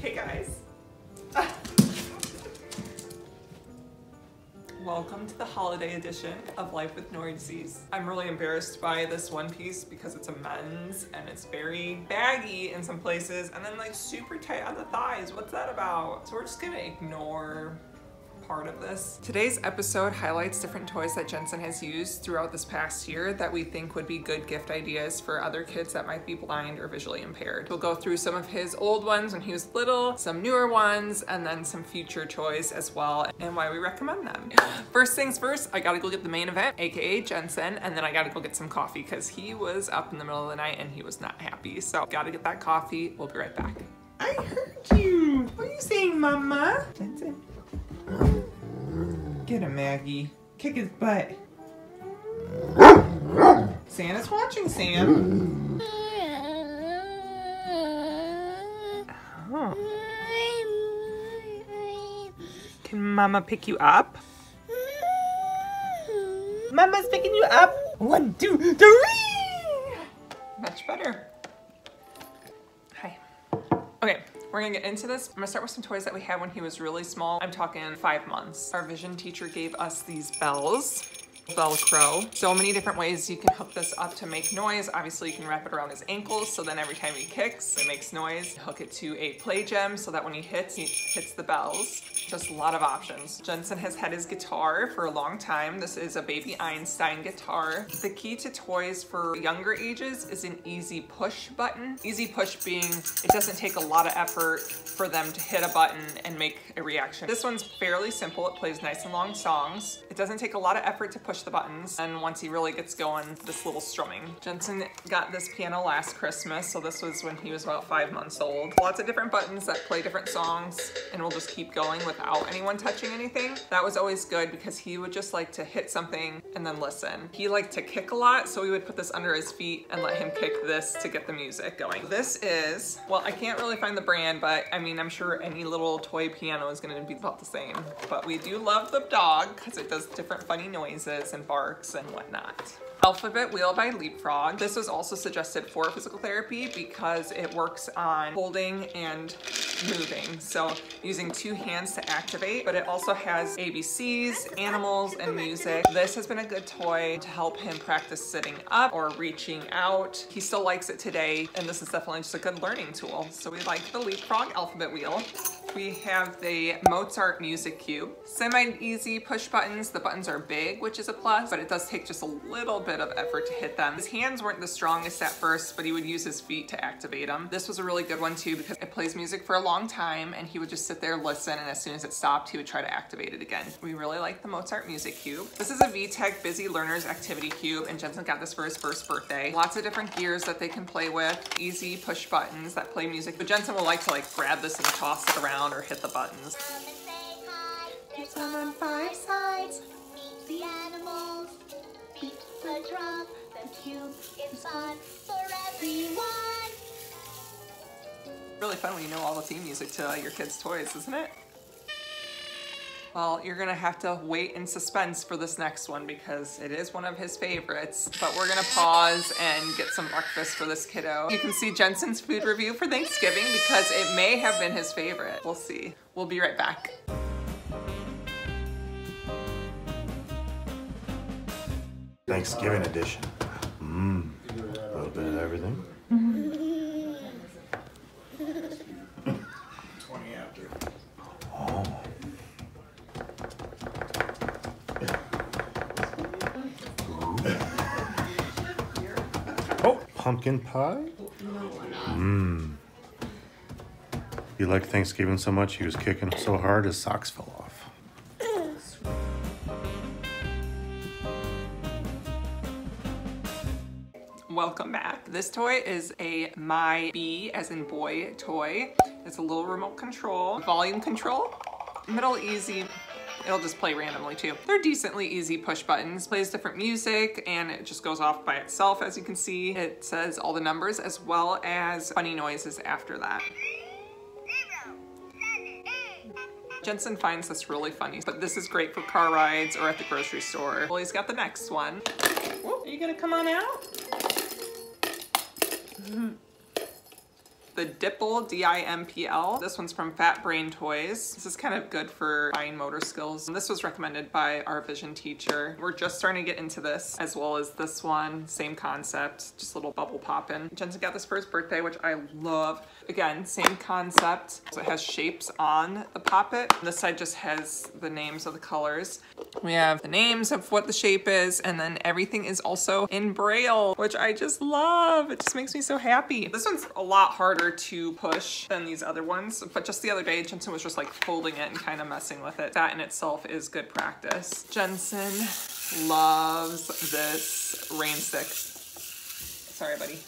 Hey guys. Welcome to the holiday edition of Life with Noises. I'm really embarrassed by this one piece because it's a men's and it's very baggy in some places and then like super tight on the thighs. What's that about? So we're just gonna ignore part of this. Today's episode highlights different toys that Jensen has used throughout this past year that we think would be good gift ideas for other kids that might be blind or visually impaired. We'll go through some of his old ones when he was little, some newer ones, and then some future toys as well and why we recommend them. First things first, I gotta go get the main event, aka Jensen, and then I gotta go get some coffee because he was up in the middle of the night and he was not happy. So gotta get that coffee. We'll be right back. I heard you. What are you saying, Mama? Jensen. Get him, Maggie. Kick his butt. Santa's watching, Sam. Oh. Can Mama pick you up? Mama's picking you up. 1, 2, 3. Much better. Hi. Okay. We're gonna get into this. I'm gonna start with some toys that we had when he was really small. I'm talking 5 months. Our vision teacher gave us these bells. Velcro. So many different ways you can hook this up to make noise. Obviously you can wrap it around his ankles so then every time he kicks it makes noise. Hook it to a play gem so that when he hits the bells. Just a lot of options. Jensen has had his guitar for a long time. This is a baby Einstein guitar. The key to toys for younger ages is an easy push button. Easy push being it doesn't take a lot of effort for them to hit a button and make a reaction. This one's fairly simple. It plays nice and long songs. It doesn't take a lot of effort to push the buttons, and once he really gets going, this little strumming. Jensen got this piano last Christmas, so this was when he was about 5 months old. Lots of different buttons that play different songs, and we'll just keep going without anyone touching anything. That was always good because he would just like to hit something and then listen. He liked to kick a lot, so we would put this under his feet and let him kick this to get the music going. This is, well, I can't really find the brand, but I mean, I'm sure any little toy piano is gonna be about the same. But we do love the dog because it does different funny noises and barks and whatnot. Alphabet Wheel by Leapfrog. This was also suggested for physical therapy because it works on holding and moving. So using 2 hands to activate, but it also has ABCs, animals, and music. This has been a good toy to help him practice sitting up or reaching out. He still likes it today, and this is definitely just a good learning tool. So we like the Leapfrog Alphabet Wheel. We have the Mozart Music Cube. Semi-easy push buttons. The buttons are big, which is a plus, but it does take just a little bit of effort to hit them. His hands weren't the strongest at first, but he would use his feet to activate them. This was a really good one too because it plays music for a long time and he would just sit there, listen, and as soon as it stopped, he would try to activate it again. We really like the Mozart Music Cube. This is a VTech Busy Learners Activity Cube, and Jensen got this for his first birthday. Lots of different gears that they can play with. Easy push buttons that play music. But Jensen will like to grab this and toss it around or hit the buttons. It's on 5 sides. Meet the animals. Beat the drum. The cube is fun for everyone. Really fun when you know all the theme music to your kids' toys, isn't it? Well, you're gonna have to wait in suspense for this next one because it is one of his favorites, but we're gonna pause and get some breakfast for this kiddo. You can see Jensen's food review for Thanksgiving because it may have been his favorite. We'll see. We'll be right back. Thanksgiving edition. A little bit of everything. 20 after. Oh. Oh, pumpkin pie? You liked Thanksgiving so much, he was kicking so hard his socks fell off. Welcome back. This toy is a My Bee, as in boy, toy. It's a little remote control, volume control, middle easy. It'll just play randomly too. They're decently easy push buttons. Plays different music and it just goes off by itself, as you can see. It says all the numbers as well as funny noises after that. Jensen finds this really funny, but this is great for car rides or at the grocery store. Well, he's got the next one. Whoa, are you gonna come on out? the Dimple, D-I-M-P-L. This one's from Fat Brain Toys. This is kind of good for fine motor skills. And this was recommended by our vision teacher. We're just starting to get into this, as well as this one, same concept, just a little bubble poppin'. Jensen got this for his birthday, which I love. Again, same concept. So it has shapes on the poppet. This side just has the names of the colors. We have the names of what the shape is, and then everything is also in Braille, which I just love. It just makes me so happy. This one's a lot harder to push than these other ones, but just the other day, Jensen was just like folding it and kind of messing with it. That in itself is good practice. Jensen loves this rain stick. Sorry, buddy.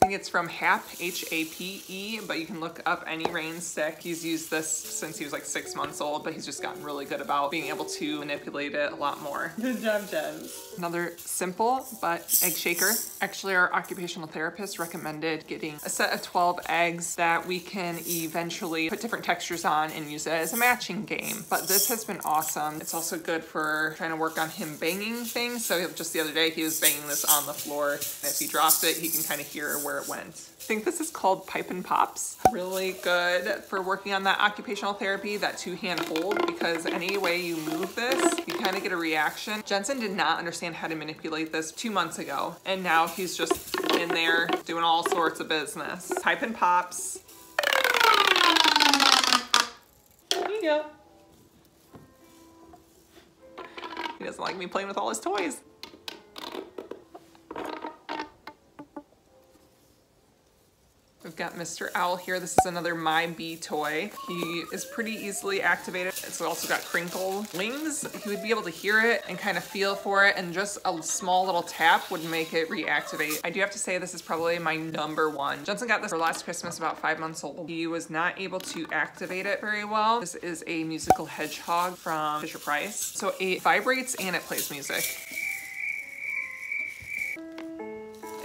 I think it's from HAPE, H-A-P-E, but you can look up any rain stick. He's used this since he was like 6 months old, but he's just gotten really good about being able to manipulate it a lot more. Good job, Jen. Another simple but egg shaker. Actually, our occupational therapist recommended getting a set of 12 eggs that we can eventually put different textures on and use it as a matching game. But this has been awesome. It's also good for trying to work on him banging things. So just the other day, he was banging this on the floor. And if he drops it, he can kind of hear where it went. I think this is called Pipe and Pops. Really good for working on that occupational therapy, that two-hand hold, because any way you move this, you kind of get a reaction. Jensen did not understand how to manipulate this 2 months ago, and now he's just in there doing all sorts of business. Pipe and Pops. There you go. He doesn't like me playing with all his toys. We've got Mr. Owl here. This is another My Bee toy. He is pretty easily activated. It's also got crinkle wings. He would be able to hear it and kind of feel for it, and just a small little tap would make it reactivate. I do have to say this is probably my #1. Jensen got this for last Christmas, about 5 months old. He was not able to activate it very well. This is a musical hedgehog from Fisher-Price. So it vibrates and it plays music.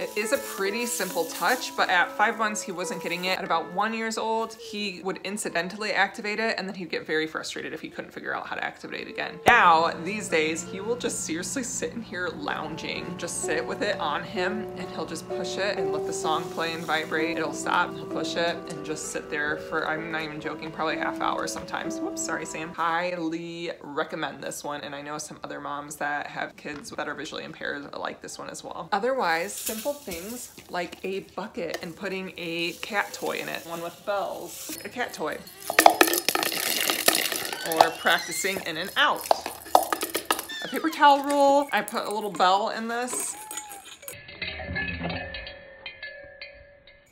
It is a pretty simple touch, but at 5 months, he wasn't getting it. At about 1 year old, he would incidentally activate it, and then he'd get very frustrated if he couldn't figure out how to activate it again. Now, these days, he will just seriously sit in here lounging. Just sit with it on him, and he'll just push it and let the song play and vibrate. It'll stop, he'll push it, and just sit there for, I'm not even joking, probably a half hour sometimes. Whoops, sorry, Sam. Highly recommend this one, and I know some other moms that have kids that are visually impaired like this one as well. Otherwise, simple things like a bucket and putting a cat toy in it. One with bells, a cat toy. Or practicing in and out. A paper towel roll. I put a little bell in this.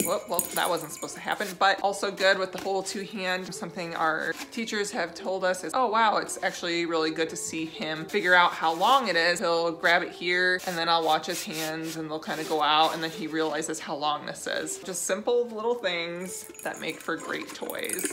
Whoop, well, that wasn't supposed to happen, but also good with the whole two-hand. Something our teachers have told us is, oh wow, it's actually really good to see him figure out how long it is. He'll grab it here, and then I'll watch his hands, and they'll kind of go out, and then he realizes how long this is. Just simple little things that make for great toys.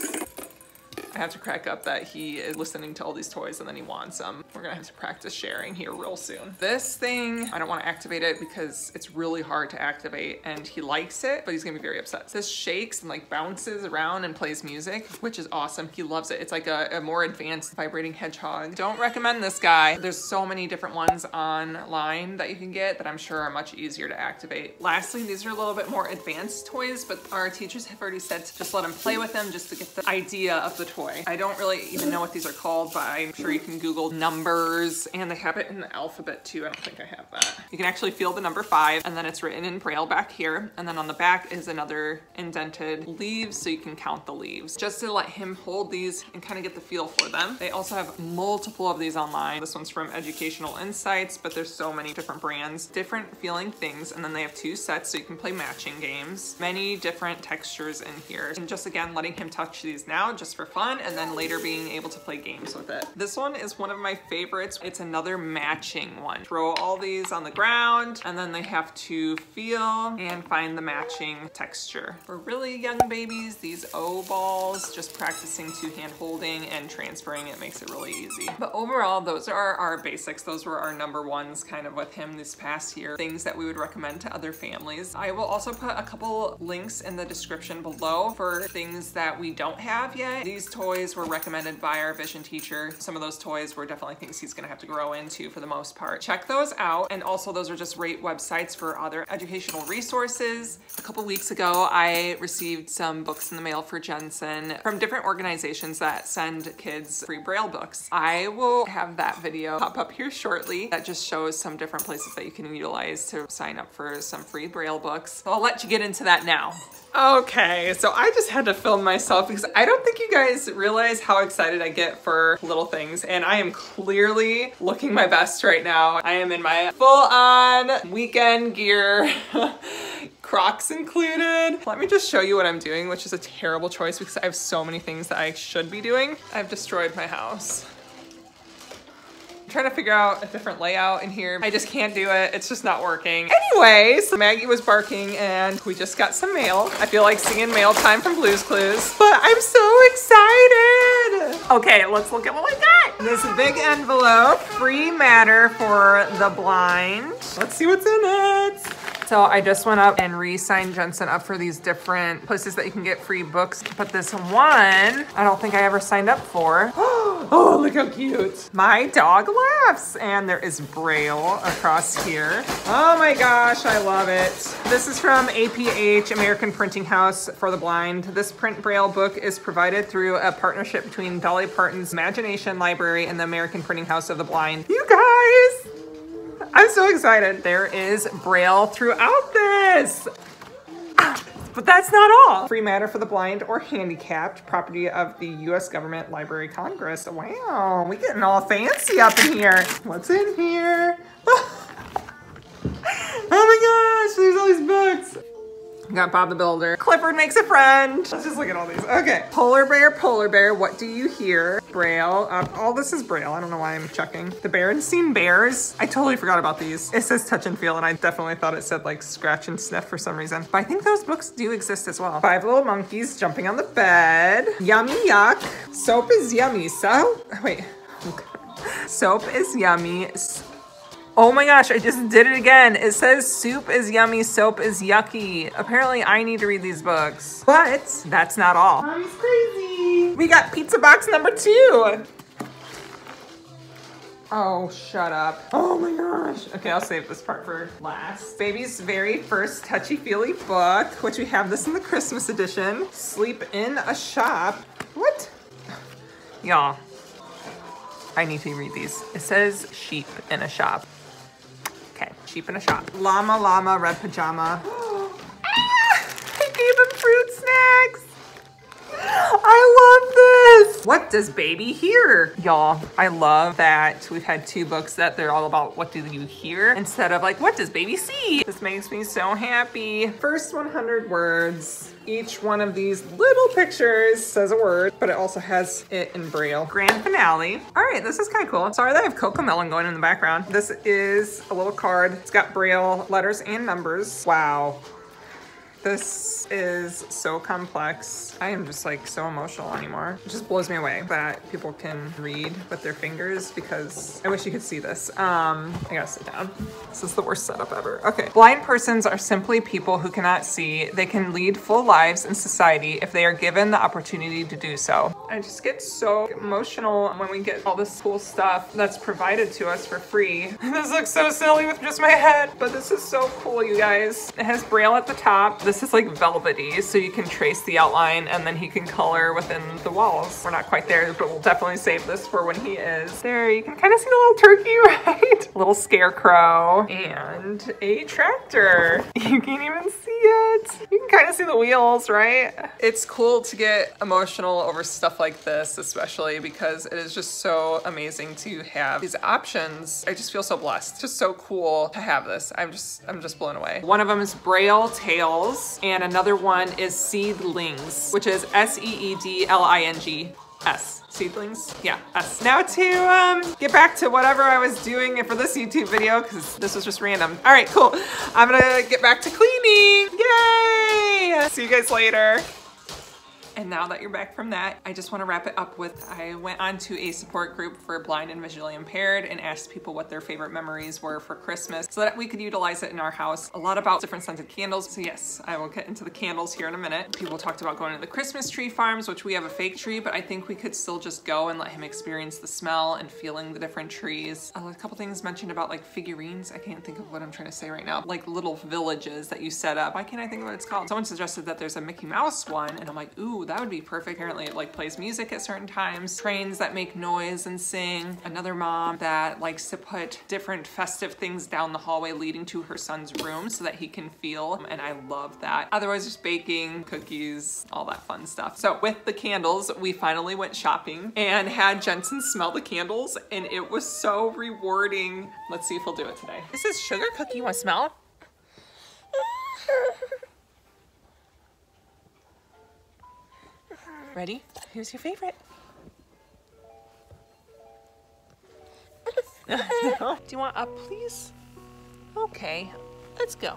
I have to crack up that he is listening to all these toys and then he wants them. We're gonna have to practice sharing here real soon. This thing, I don't want to activate it because it's really hard to activate, and he likes it, but he's gonna be very upset. This shakes and like bounces around and plays music, which is awesome. He loves it. It's like a more advanced vibrating hedgehog. Don't recommend this guy. There's so many different ones online that you can get that I'm sure are much easier to activate. Lastly, these are a little bit more advanced toys, but our teachers have already said to just let him play with them just to get the idea of the toy. I don't really even know what these are called, but I'm sure you can Google numbers, and they have it in the alphabet too. I don't think I have that. You can actually feel the number 5, and then it's written in Braille back here. And then on the back is another indented leaves, so you can count the leaves. Just to let him hold these and kind of get the feel for them. They also have multiple of these online. This one's from Educational Insights, but there's so many different brands, different feeling things. And then they have 2 sets, so you can play matching games. Many different textures in here. And just again, letting him touch these now just for fun, and then later being able to play games with it. This one is one of my favorites. It's another matching one. Throw all these on the ground, and then they have to feel and find the matching texture. For really young babies, these O balls, just practicing two-hand holding and transferring it makes it really easy. But overall, those are our basics. Those were our #1s kind of with him this past year. Things that we would recommend to other families. I will also put a couple links in the description below for things that we don't have yet. These toys toys were recommended by our vision teacher. Some of those toys were definitely things he's gonna have to grow into for the most part. Check those out. And also those are just great websites for other educational resources. A couple weeks ago, I received some books in the mail for Jensen from different organizations that send kids free Braille books. I will have that video pop up here shortly. That just shows some different places that you can utilize to sign up for some free Braille books. So I'll let you get into that now. Okay, so I just had to film myself because I don't think you guys realize how excited I get for little things, and I am clearly looking my best right now. I am in my full-on weekend gear, Crocs included. Let me just show you what I'm doing, which is a terrible choice because I have so many things that I should be doing. I've destroyed my house. Trying to figure out a different layout in here. I just can't do it. It's just not working. Anyways, Maggie was barking and we just got some mail. I feel like singing mail time from Blue's Clues, but I'm so excited. Okay, let's look at what we got. This big envelope, free matter for the blind. Let's see what's in it. So I just went up and re-signed Jensen up for these different places that you can get free books. But this one, I don't think I ever signed up for. Oh, look how cute. My dog laughs. And there is Braille across here. Oh my gosh, I love it. This is from APH, American Printing House for the Blind. This print Braille book is provided through a partnership between Dolly Parton's Imagination Library and the American Printing House of the Blind. You guys! I'm so excited. There is Braille throughout this. But that's not all. Free matter for the blind or handicapped, property of the U.S. Government Library Congress. Wow, we getting all fancy up in here. What's in here? Oh my gosh, there's all these books. We got Bob the Builder. Clifford Makes a Friend. Let's just look at all these. Okay. Polar Bear, what do you hear? Braille. All this is Braille. I don't know why I'm checking. The Berenstain Bears. I totally forgot about these. It says touch and feel, and I definitely thought it said like scratch and sniff for some reason. But I think those books do exist as well. 5 Little Monkeys Jumping on the Bed. Yummy Yuck. Soap is Yummy. So, wait. Soap is Yummy. Oh my gosh, I just did it again. It says soup is yummy, soap is yucky. Apparently I need to read these books, but that's not all. Mommy's crazy. We got pizza box number 2. Oh, shut up. Oh my gosh. Okay, I'll save this part for last. Baby's very first touchy-feely book, which we have this in the Christmas edition. Sleep in a Shop. What? Y'all, I need to read these. It says sheep in a shop. Okay, sheep in a shop. Llama, red pajama. I gave him fruit snacks. I love this. What does baby hear? Y'all, I love that we've had 2 books that they're all about what do you hear instead of like, what does baby see? This makes me so happy. First 100 words. Each one of these little pictures says a word, but it also has it in Braille. Grand finale. All right, this is kind of cool. Sorry that I have Cocomelon going in the background. This is a little card. It's got Braille letters and numbers. Wow. This is so complex. I am just like so emotional anymore. It just blows me away that people can read with their fingers because I wish you could see this. I gotta sit down. This is the worst setup ever. Okay. Blind persons are simply people who cannot see. They can lead full lives in society if they are given the opportunity to do so. I just get so emotional when we get all this cool stuff that's provided to us for free. This looks so silly with just my head, but this is so cool, you guys. It has Braille at the top. This is like velvety, so you can trace the outline and then he can color within the walls. We're not quite there, but we'll definitely save this for when he is. There, you can kind of see the little turkey, right? Little scarecrow and a tractor. You can't even see it. You can kind of see the wheels, right? It's cool to get emotional over stuff like this, especially because it is just so amazing to have these options. I just feel so blessed. It's just so cool to have this. I'm just blown away. One of them is Braille Tales. And another one is Seedlings, which is S-E-E-D-L-I-N-G-S. Seedlings? Yeah, S. Now to get back to whatever I was doing for this YouTube video, because this was just random. All right, cool. I'm gonna get back to cleaning. Yay! See you guys later. And now that you're back from that, I just want to wrap it up with, I went onto a support group for blind and visually impaired and asked people what their favorite memories were for Christmas so that we could utilize it in our house. A lot about different scented candles. So yes, I will get into the candles here in a minute. People talked about going to the Christmas tree farms, which we have a fake tree, but I think we could still just go and let him experience the smell and feeling the different trees. A couple things mentioned about like figurines. I can't think of what I'm trying to say right now. Like little villages that you set up. Why can't I think of what it's called? Someone suggested that there's a Mickey Mouse one, and I'm like, ooh, that would be perfect. Apparently it like plays music at certain times. Trains that make noise and sing. Another mom that likes to put different festive things down the hallway leading to her son's room so that he can feel, and I love that. Otherwise just baking, cookies, all that fun stuff. So with the candles, we finally went shopping and had Jensen smell the candles, and it was so rewarding. Let's see if he'll do it today. This is sugar cookie. You want to smell? Ready? Here's your favorite. No? Do you want up, please? Okay, let's go.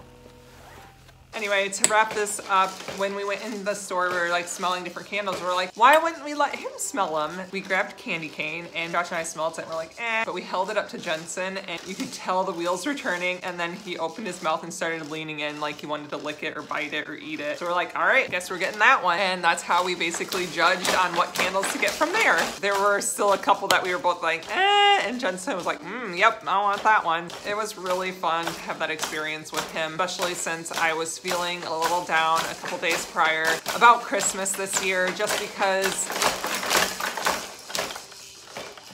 Anyway, to wrap this up, when we went in the store, we were like smelling different candles. We were like, why wouldn't we let him smell them? We grabbed candy cane and Josh and I smelled it and we're like, eh. But we held it up to Jensen and you could tell the wheels were turning, and then he opened his mouth and started leaning in like he wanted to lick it or bite it or eat it. So we're like, all right, guess we're getting that one. And that's how we basically judged on what candles to get from there. There were still a couple that we were both like, eh, and Jensen was like, yep, I want that one. It was really fun to have that experience with him, especially since I was feeling a little down a couple days prior about Christmas this year, just because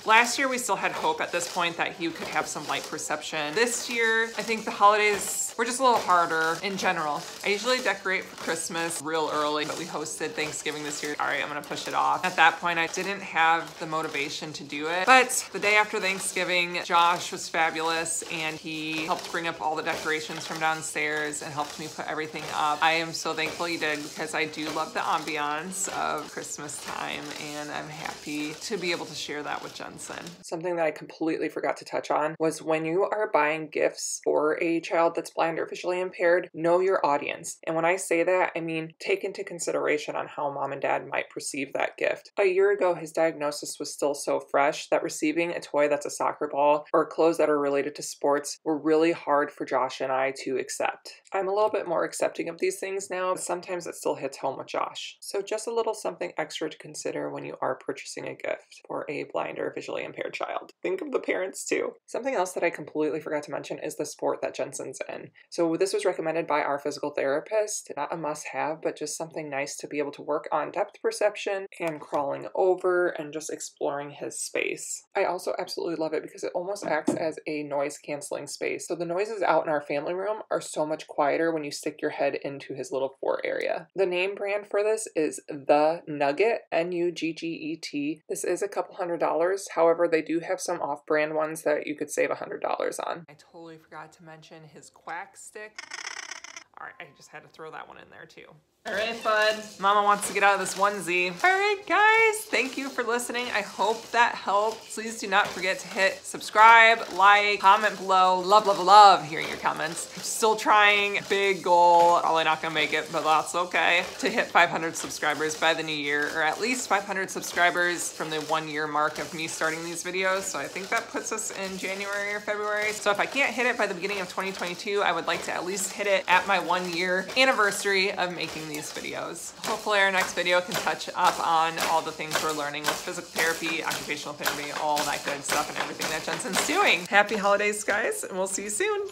last year we still had hope at this point that he could have some light perception. This year, I think the holidays were just a little harder in general. I usually decorate for Christmas real early, but we hosted Thanksgiving this year. All right, I'm gonna push it off. At that point, I didn't have the motivation to do it. But the day after Thanksgiving, Josh was fabulous and he helped bring up all the decorations from downstairs and helped me put everything up. I am so thankful he did because I do love the ambiance of Christmas time and I'm happy to be able to share that with Jensen. Something that I completely forgot to touch on was when you are buying gifts for a child that's blind or visually impaired, know your audience. And when I say that, I mean take into consideration on how mom and dad might perceive that gift. A year ago, his diagnosis was still so fresh that receiving a toy that's a soccer ball or clothes that are related to sports were really hard for Josh and I to accept. I'm a little bit more accepting of these things now, but sometimes it still hits home with Josh. So just a little something extra to consider when you are purchasing a gift for a blind or visually impaired child. Think of the parents too. Something else that I completely forgot to mention is the sport that Jensen's in. So this was recommended by our physical therapist. Not a must-have, but just something nice to be able to work on depth perception and crawling over and just exploring his space. I also absolutely love it because it almost acts as a noise-canceling space. So the noises out in our family room are so much quieter when you stick your head into his little fore area. The name brand for this is The Nugget, N-U-G-G-E-T. This is a couple $100. However, they do have some off-brand ones that you could save $100 on. I totally forgot to mention his quack stick. All right, I just had to throw that one in there too. All right, bud. Mama wants to get out of this onesie. All right, guys, thank you for listening. I hope that helped. Please do not forget to hit subscribe, like, comment below. Love, love, love hearing your comments. I'm still trying. Big goal. Probably not gonna make it, but that's okay. To hit 500 subscribers by the new year, or at least 500 subscribers from the 1 year mark of me starting these videos. So I think that puts us in January or February. So if I can't hit it by the beginning of 2022, I would like to at least hit it at my 1 year anniversary of making these videos. Hopefully our next video can touch up on all the things we're learning with physical therapy, occupational therapy, all that good stuff and everything that Jensen's doing. Happy holidays, guys, and we'll see you soon.